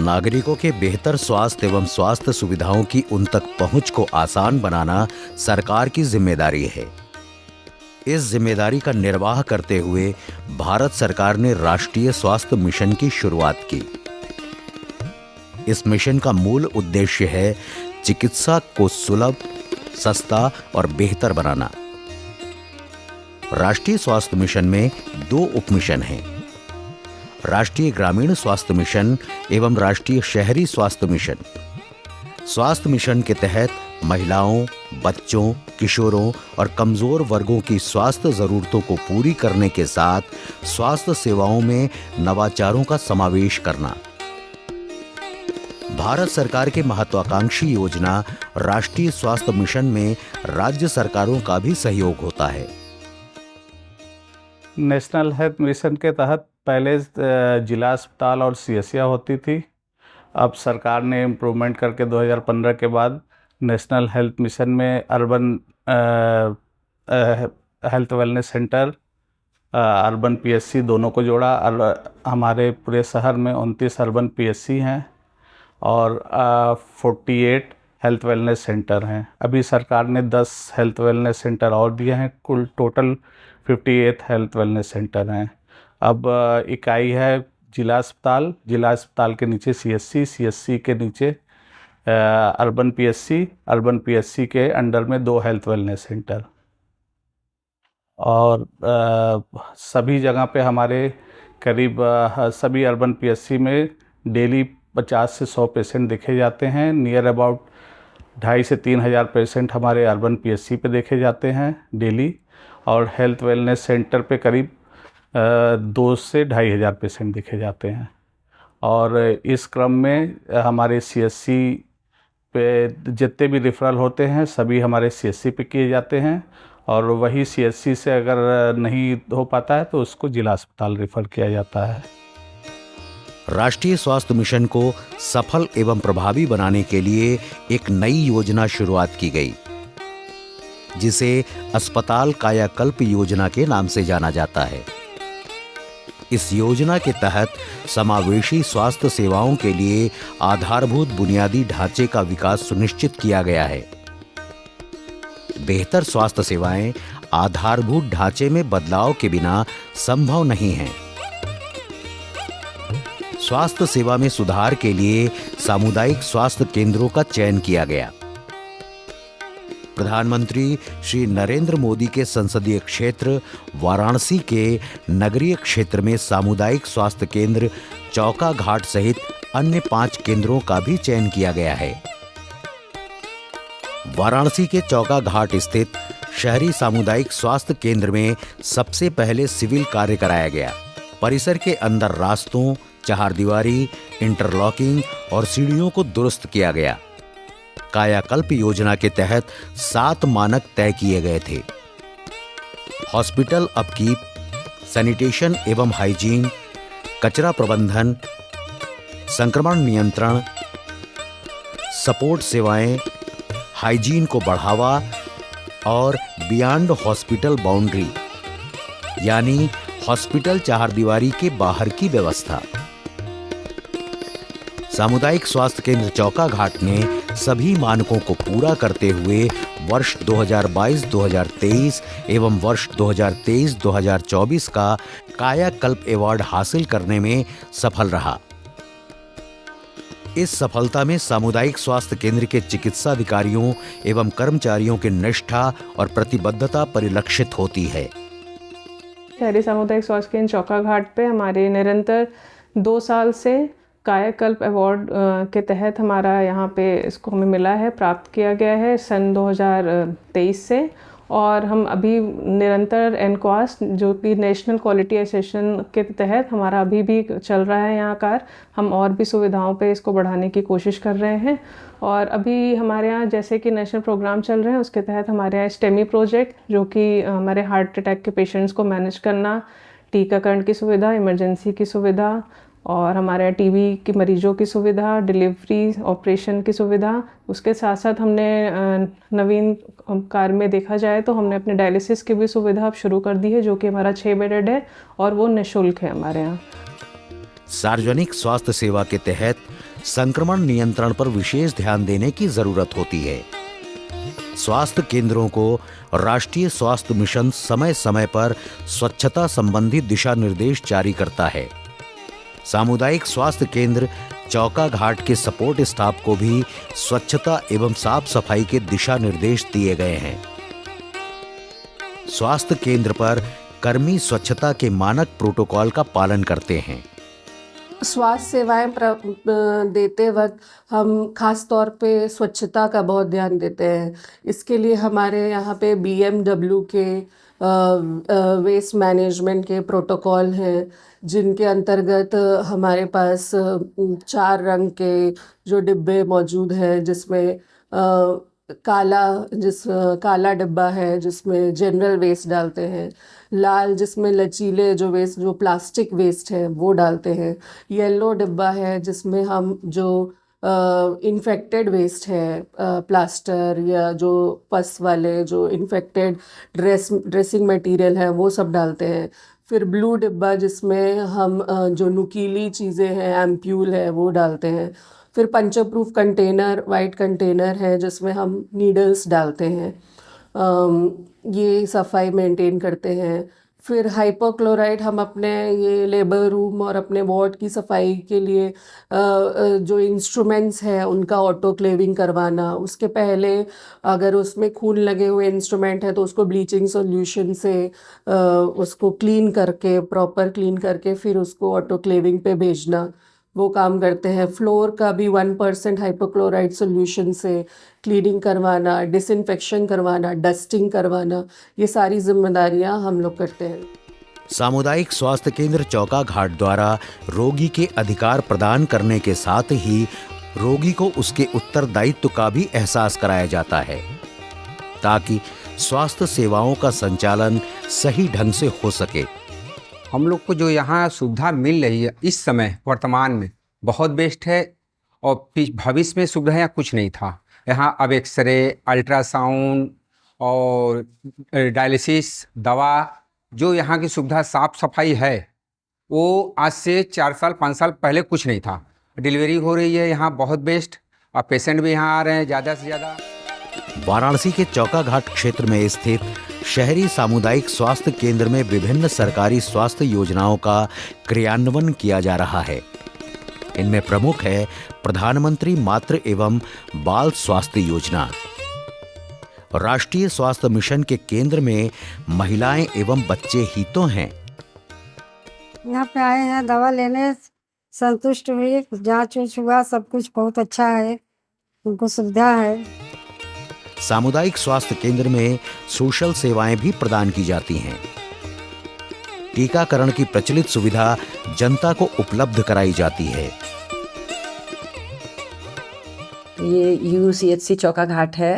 नागरिकों के बेहतर स्वास्थ्य एवं स्वास्थ्य सुविधाओं की उन तक पहुंच को आसान बनाना सरकार की जिम्मेदारी है। इस जिम्मेदारी का निर्वाह करते हुए भारत सरकार ने राष्ट्रीय स्वास्थ्य मिशन की शुरुआत की। इस मिशन का मूल उद्देश्य है चिकित्सा को सुलभ, सस्ता और बेहतर बनाना। राष्ट्रीय स्वास्थ्य मिशन में 2 उपमिशन हैं, राष्ट्रीय ग्रामीण स्वास्थ्य मिशन एवं राष्ट्रीय शहरी स्वास्थ्य मिशन। स्वास्थ्य मिशन के तहत महिलाओं, बच्चों, किशोरों और कमजोर वर्गों की स्वास्थ्य जरूरतों को पूरी करने के साथ स्वास्थ्य सेवाओं में नवाचारों का समावेश करना। भारत सरकार के महत्वाकांक्षी योजना राष्ट्रीय स्वास्थ्य मिशन में राज्य सरकारों का भी सहयोग होता है। नेशनल हेल्थ मिशन के तहत पहले जिला अस्पताल और सीएससियाँ होती थी। अब सरकार ने इम्प्रूवमेंट करके 2015 के बाद नेशनल हेल्थ मिशन में urban health wellness centre, urban PHC दोनों को जोड़ा। हमारे पूरे शहर में 29 अर्बन पीएचसी हैं और 48 हेल्थ वेलनेस सेंटर हैं। अभी सरकार ने 10 हेल्थ वेलनेस सेंटर और दिए हैं, कुल टोटल 58 हेल्थ वेलनेस सेंटर हैं। अब इकाई है जिला अस्पताल के नीचे सीएससी, सीएससी के नीचे अर्बन पीएचसी के अंडर में 2 हेल्थ वेलनेस सेंटर। और सभी जगह पे हमारे करीब सभी अर्बन पीएचसी में डेली 50 से 100 पेशेंट देखे जाते हैं। नियर अबाउट 2,500 से 3,000 पेशेंट हमारे अर्बन पीएचसी पे देखे जाते हैं डेली, और हेल्थ वेलनेस सेंटर पे करीब 2 से 2,500 पेशेंट देखे जाते हैं। और इस क्रम में हमारे सीएससी पे जितने भी रेफरल होते हैं सभी हमारे सीएससी पे किए जाते हैं, और वही सीएससी से अगर नहीं हो पाता है तो उसको जिला अस्पताल रेफर किया जाता है। राष्ट्रीय स्वास्थ्य मिशन को सफल एवं प्रभावी बनाने के लिए एक नई योजना शुरुआत की गई, जिसे अस्पताल कायाकल्प योजना के नाम से जाना जाता है। इस योजना के तहत समावेशी स्वास्थ्य सेवाओं के लिए आधारभूत बुनियादी ढांचे का विकास सुनिश्चित किया गया है। बेहतर स्वास्थ्य सेवाएं आधारभूत ढांचे में बदलाव के बिना संभव नहीं हैं। स्वास्थ्य सेवा में सुधार के लिए सामुदायिक स्वास्थ्य केंद्रों का चयन किया गया। प्रधानमंत्री श्री नरेंद्र मोदी के संसदीय क्षेत्र वाराणसी के नगरीय क्षेत्र में सामुदायिक स्वास्थ्य केंद्र चौका घाट सहित अन्य 5 केंद्रों का भी चयन किया गया है। वाराणसी के चौका घाट स्थित शहरी सामुदायिक स्वास्थ्य केंद्र में सबसे पहले सिविल कार्य कराया गया। परिसर के अंदर रास्तों, चहारदीवारी, इंटरलॉकिंग और सीढ़ियों को दुरुस्त किया गया। कायाकल्प योजना के तहत 7 मानक तय किए गए थे। हॉस्पिटल अपकीप, सैनिटेशन एवं हाइजीन, कचरा प्रबंधन, संक्रमण नियंत्रण, सपोर्ट सेवाएं, हाइजीन को बढ़ावा और बियॉन्ड हॉस्पिटल बाउंड्री यानी हॉस्पिटल चहारदीवारी के बाहर की व्यवस्था। सामुदायिक स्वास्थ्य केंद्र चौका घाट ने सभी मानकों को पूरा करते हुए वर्ष 2022-2023 एवं वर्ष 2023-2024 का कायाकल्प अवार्ड हासिल करने में सफल रहा। इस सफलता में सामुदायिक स्वास्थ्य केंद्र के चिकित्सा अधिकारियों एवं कर्मचारियों की निष्ठा और प्रतिबद्धता परिलक्षित होती है। शहरी सामुदायिक स्वास्थ्य केंद्र चौका घाट पे हमारे निरंतर 2 साल से कायाकल्प अवार्ड के तहत हमारा यहाँ पे इसको हमें मिला है, प्राप्त किया गया है सन 2023 से। और हम अभी निरंतर एनक्वास जो कि नेशनल क्वालिटी एसेसमेंट के तहत हमारा अभी भी चल रहा है यहाँ कार्य, हम और भी सुविधाओं पे इसको बढ़ाने की कोशिश कर रहे हैं। और अभी हमारे यहाँ जैसे कि नेशनल प्रोग्राम चल रहे हैं उसके तहत हमारे यहाँ स्टेमी प्रोजेक्ट जो कि हमारे हार्ट अटैक के पेशेंट्स को मैनेज करना, टीकाकरण की सुविधा, इमरजेंसी की सुविधा, और हमारे यहाँ टीबी के मरीजों की सुविधा, डिलीवरी ऑपरेशन की सुविधा। उसके साथ साथ हमने नवीन कार्य में देखा जाए तो हमने अपने डायलिसिस की भी सुविधा अब शुरू कर दी है जो कि हमारा 6 बेडेड है और वो निःशुल्क है हमारे यहाँ। सार्वजनिक स्वास्थ्य सेवा के तहत संक्रमण नियंत्रण पर विशेष ध्यान देने की जरूरत होती है। स्वास्थ्य केंद्रों को राष्ट्रीय स्वास्थ्य मिशन समय समय पर स्वच्छता संबंधी दिशा निर्देश जारी करता है। सामुदायिक स्वास्थ्य केंद्र चौका घाट के सपोर्ट स्टाफ को भी स्वच्छता एवं साफ सफाई के दिशा निर्देश दिए गए हैं। स्वास्थ्य केंद्र पर कर्मी स्वच्छता के मानक प्रोटोकॉल का पालन करते हैं। स्वास्थ्य सेवाएं देते वक्त हम खास तौर पे स्वच्छता का बहुत ध्यान देते हैं। इसके लिए हमारे यहाँ पे BMW के वेस्ट मैनेजमेंट के प्रोटोकॉल हैं, जिनके अंतर्गत हमारे पास 4 रंग के जो डिब्बे मौजूद हैं, जिसमें काला डिब्बा है जिसमें जनरल वेस्ट डालते हैं, लाल जिसमें लचीले जो वेस्ट जो प्लास्टिक वेस्ट है वो डालते हैं, येलो डिब्बा है जिसमें हम जो इन्फेक्टेड वेस्ट है प्लास्टर या जो पस वाले जो इन्फेक्टेड ड्रेसिंग मटेरियल है वो सब डालते हैं। फिर ब्लू डिब्बा जिसमें हम जो नुकीली चीज़ें हैं एम्प्यूल है वो डालते हैं। फिर पंचप्रूफ कंटेनर वाइट कंटेनर है जिसमें हम नीडल्स डालते हैं। ये सफाई मेंटेन करते हैं। फिर हाइपोक्लोराइड हम अपने ये लेबर रूम और अपने वार्ड की सफाई के लिए जो इंस्ट्रूमेंट्स हैं उनका ऑटोक्लेविंग करवाना, उसके पहले अगर उसमें खून लगे हुए इंस्ट्रूमेंट है तो उसको ब्लीचिंग सॉल्यूशन से उसको क्लीन करके प्रॉपर क्लीन करके फिर उसको ऑटोक्लेविंग पे भेजना, वो काम करते हैं। फ्लोर का भी 1% हाइपोक्लोराइड सॉल्यूशन से क्लीनिंग करवाना, डिसइंफेक्शन करवाना, डस्टिंग करवाना, ये सारी जिम्मेदारियां हम लोग करते हैं। सामुदायिक स्वास्थ्य केंद्र चौका घाट द्वारा रोगी के अधिकार प्रदान करने के साथ ही रोगी को उसके उत्तरदायित्व का भी एहसास कराया जाता है, ताकि स्वास्थ्य सेवाओं का संचालन सही ढंग से हो सके। हम लोग को जो यहाँ सुविधा मिल रही है इस समय वर्तमान में बहुत बेस्ट है, और भविष्य में सुविधा यहाँ कुछ नहीं था। यहाँ अब एक्सरे, अल्ट्रासाउंड और डायलिसिस दवा, जो यहाँ की सुविधा साफ सफाई है वो आज से 4 साल 5 साल पहले कुछ नहीं था। डिलीवरी हो रही है यहाँ बहुत बेस्ट, और पेशेंट भी यहाँ आ रहे हैं ज़्यादा से ज़्यादा। वाराणसी के चौका घाट क्षेत्र में स्थित शहरी सामुदायिक स्वास्थ्य केंद्र में विभिन्न सरकारी स्वास्थ्य योजनाओं का क्रियान्वयन किया जा रहा है। इनमें प्रमुख है प्रधानमंत्री मातृ एवं बाल स्वास्थ्य योजना। राष्ट्रीय स्वास्थ्य मिशन के केंद्र में महिलाएं एवं बच्चे ही तो हैं। यहाँ पे आए हैं दवा लेने, संतुष्ट हुई, जांच हुआ, सब कुछ बहुत अच्छा है, उनको सुविधा है। सामुदायिक स्वास्थ्य केंद्र में सोशल सेवाएं भी प्रदान की जाती हैं। टीकाकरण की प्रचलित सुविधा जनता को उपलब्ध कराई जाती है। ये UCHC चौका घाट है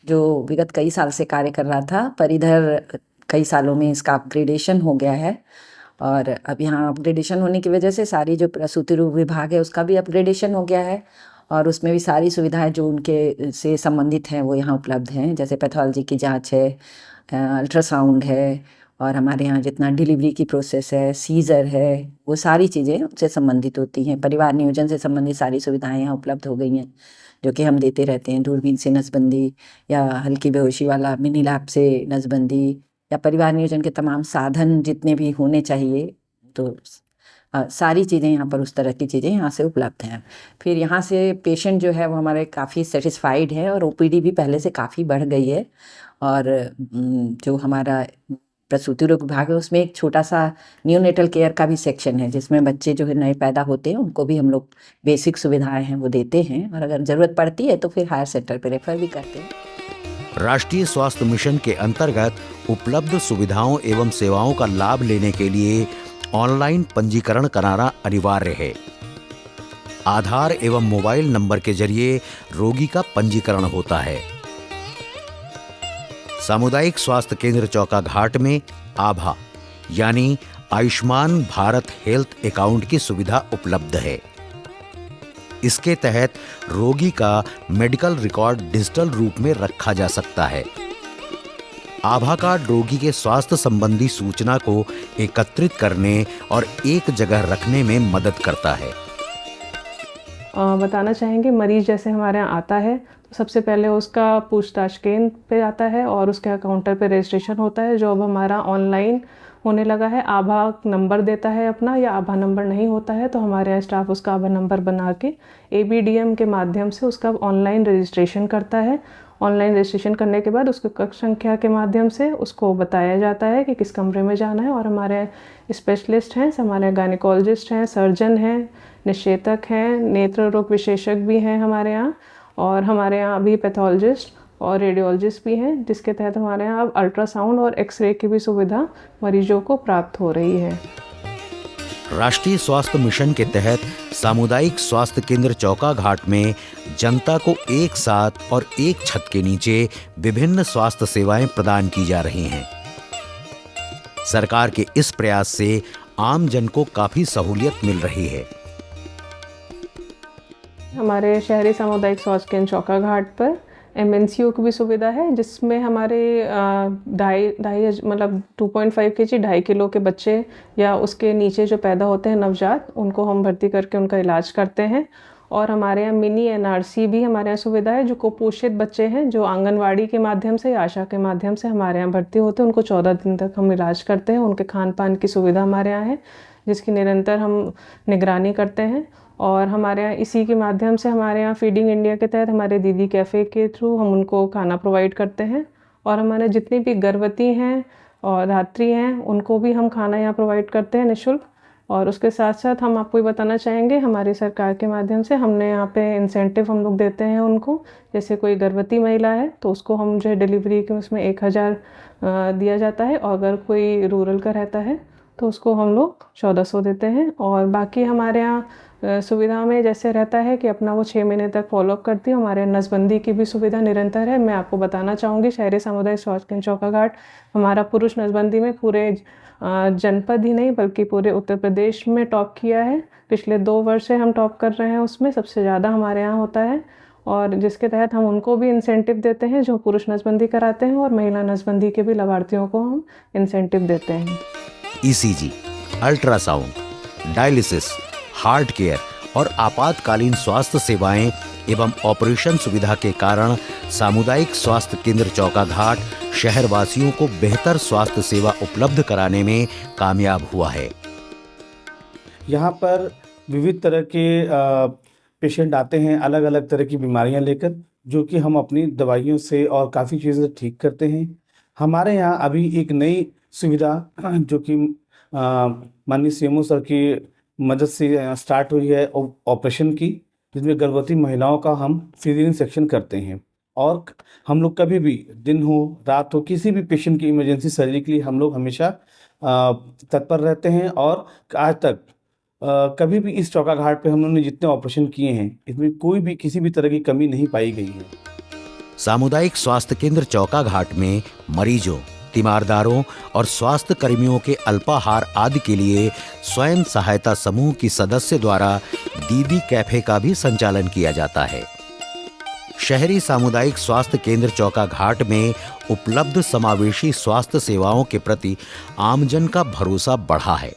जो विगत कई साल से कार्य कर रहा था, पर इधर कई सालों में इसका अपग्रेडेशन हो गया है, और अब यहाँ अपग्रेडेशन होने की वजह से सारी जो प्रसूति रोग विभाग है उसका भी अपग्रेडेशन हो गया है, और उसमें भी सारी सुविधाएं जो उनके से संबंधित हैं वो यहाँ उपलब्ध हैं। जैसे पैथोलॉजी की जांच है, अल्ट्रासाउंड है, और हमारे यहाँ जितना डिलीवरी की प्रोसेस है, सीजर है, वो सारी चीज़ें उससे संबंधित होती हैं। परिवार नियोजन से संबंधित सारी सुविधाएं यहाँ उपलब्ध हो गई हैं, जो कि हम देते रहते हैं। दूरबीन से नसबंदी या हल्की बेहोशी वाला मिनी लैब से नसबंदी, या परिवार नियोजन के तमाम साधन जितने भी होने चाहिए, तो सारी चीज़ें यहाँ पर उस तरह की चीज़ें यहाँ से उपलब्ध हैं। फिर यहाँ से पेशेंट जो है वो हमारे काफ़ी सेटिस्फाइड है, और OPD भी पहले से काफ़ी बढ़ गई है। और जो हमारा प्रसूति रोग विभाग है उसमें एक छोटा सा न्यूनेटल केयर का भी सेक्शन है, जिसमें बच्चे जो है नए पैदा होते हैं उनको भी हम लोग बेसिक सुविधाएं हैं वो देते हैं, और अगर ज़रूरत पड़ती है तो फिर हायर सेंटर पर रेफर भी करते हैं। राष्ट्रीय स्वास्थ्य मिशन के अंतर्गत उपलब्ध सुविधाओं एवं सेवाओं का लाभ लेने के लिए ऑनलाइन पंजीकरण कराना अनिवार्य है। आधार एवं मोबाइल नंबर के जरिए रोगी का पंजीकरण होता है। सामुदायिक स्वास्थ्य केंद्र चौका घाट में आभा यानी आयुष्मान भारत हेल्थ अकाउंट की सुविधा उपलब्ध है। इसके तहत रोगी का मेडिकल रिकॉर्ड डिजिटल रूप में रखा जा सकता है। आभा कार्ड रोगी के स्वास्थ्य संबंधी सूचना को एकत्रित करने और एक जगह रखने में मदद करता है। बताना चाहेंगे, मरीज़ जैसे हमारे यहाँ आता है तो सबसे पहले उसका पूछताछ केंद्र पे आता है और उसके काउंटर पे रजिस्ट्रेशन होता है, जो अब हमारा ऑनलाइन होने लगा है। आभा नंबर देता है अपना, या आभा नंबर नहीं होता है तो हमारे यहाँ स्टाफ उसका आभा नंबर बना के ABDM के माध्यम से उसका ऑनलाइन रजिस्ट्रेशन करता है। ऑनलाइन रजिस्ट्रेशन करने के बाद उसको कक्ष संख्या के माध्यम से उसको बताया जाता है कि किस कमरे में जाना है। और हमारे स्पेशलिस्ट हैं, हमारे गायनेकोलॉजिस्ट हैं, सर्जन हैं, निषेचक हैं, नेत्र रोग विशेषज्ञ भी हैं हमारे यहाँ, और हमारे यहाँ अभी पैथोलॉजिस्ट और रेडियोलॉजिस्ट भी हैं, जिसके तहत हमारे यहाँ अब अल्ट्रासाउंड और एक्सरे की भी सुविधा मरीजों को प्राप्त हो रही है। राष्ट्रीय स्वास्थ्य मिशन के तहत सामुदायिक स्वास्थ्य केंद्र चौका घाट में जनता को एक साथ और एक छत के नीचे विभिन्न स्वास्थ्य सेवाएं प्रदान की जा रही हैं। सरकार के इस प्रयास से आम जन को काफी सहूलियत मिल रही है। हमारे शहरी सामुदायिक स्वास्थ्य केंद्र चौका घाट पर MNCO की भी सुविधा है, जिसमें हमारे 2.5 kg 2.5 किलो के बच्चे या उसके नीचे जो पैदा होते हैं नवजात, उनको हम भर्ती करके उनका इलाज करते हैं। और हमारे यहाँ मिनी NRC भी हमारे यहाँ सुविधा है, जो कुपोषित बच्चे हैं जो आंगनवाड़ी के माध्यम से या आशा के माध्यम से हमारे यहाँ भर्ती होते हैं, उनको 14 दिन तक हम इलाज करते हैं। उनके खान पान की सुविधा हमारे यहाँ है, जिसकी निरंतर हम निगरानी करते हैं। और हमारे यहाँ इसी के माध्यम से हमारे यहाँ फीडिंग इंडिया के तहत हमारे दीदी कैफ़े के थ्रू हम उनको खाना प्रोवाइड करते हैं। और हमारे जितनी भी गर्भवती हैं और धात्री हैं, उनको भी हम खाना यहाँ प्रोवाइड करते हैं निःशुल्क। और उसके साथ साथ हम आपको ये बताना चाहेंगे, हमारी सरकार के माध्यम से हमने यहाँ पे इंसेंटिव हम लोग देते हैं उनको। जैसे कोई गर्भवती महिला है तो उसको हम जो है डिलीवरी के उसमें 1000 दिया जाता है, और अगर कोई रूरल का रहता है तो उसको हम लोग 1400 देते हैं। और बाकी हमारे यहाँ सुविधा में जैसे रहता है कि अपना वो 6 महीने तक फॉलोअप करती है। हमारे नसबंदी की भी सुविधा निरंतर है। मैं आपको बताना चाहूँगी, शहरी सामुदायिक स्वास्थ्य केंद्र चौका घाट हमारा पुरुष नसबंदी में पूरे जनपद ही नहीं बल्कि पूरे उत्तर प्रदेश में टॉप किया है। पिछले 2 वर्ष से हम टॉप कर रहे हैं, उसमें सबसे ज़्यादा हमारे यहाँ होता है। और जिसके तहत हम उनको भी इंसेंटिव देते हैं जो पुरुष नसबंदी कराते हैं, और महिला नसबंदी के भी लाभार्थियों को हम इंसेंटिव देते हैं। ECG, ultrasound, dialysis, heart care और आपातकालीन स्वास्थ्य सेवाएं एवं ऑपरेशन सुविधा के कारण सामुदायिक स्वास्थ्य केंद्र चौका घाट शहरवासियों को बेहतर स्वास्थ्य सेवा उपलब्ध कराने में कामयाब हुआ है। यहाँ पर विविध तरह के पेशेंट आते हैं, अलग अलग तरह की बीमारियां लेकर, जो कि हम अपनी दवाइयों से और काफ़ी चीज़ें ठीक करते हैं। हमारे यहाँ अभी एक नई सुविधा जो कि माननीय CMO सर की मदद से स्टार्ट हुई है ऑपरेशन की, जिसमें गर्भवती महिलाओं का हम सीजरियन सेक्शन करते हैं। और हम लोग कभी भी दिन हो रात हो, किसी भी पेशेंट की इमरजेंसी सर्जरी के लिए हम लोग हमेशा तत्पर रहते हैं। और आज तक कभी भी इस चौका घाट पे हम लोगों ने जितने ऑपरेशन किए हैं, इसमें कोई भी किसी भी तरह की कमी नहीं पाई गई है। सामुदायिक स्वास्थ्य केंद्र चौका घाट में मरीजों, तीमारदारों और स्वास्थ्य कर्मियों के अल्पाहार आदि के लिए स्वयं सहायता समूह की सदस्य द्वारा दीदी कैफे का भी संचालन किया जाता है। शहरी सामुदायिक स्वास्थ्य केंद्र चौका घाट में उपलब्ध समावेशी स्वास्थ्य सेवाओं के प्रति आमजन का भरोसा बढ़ा है।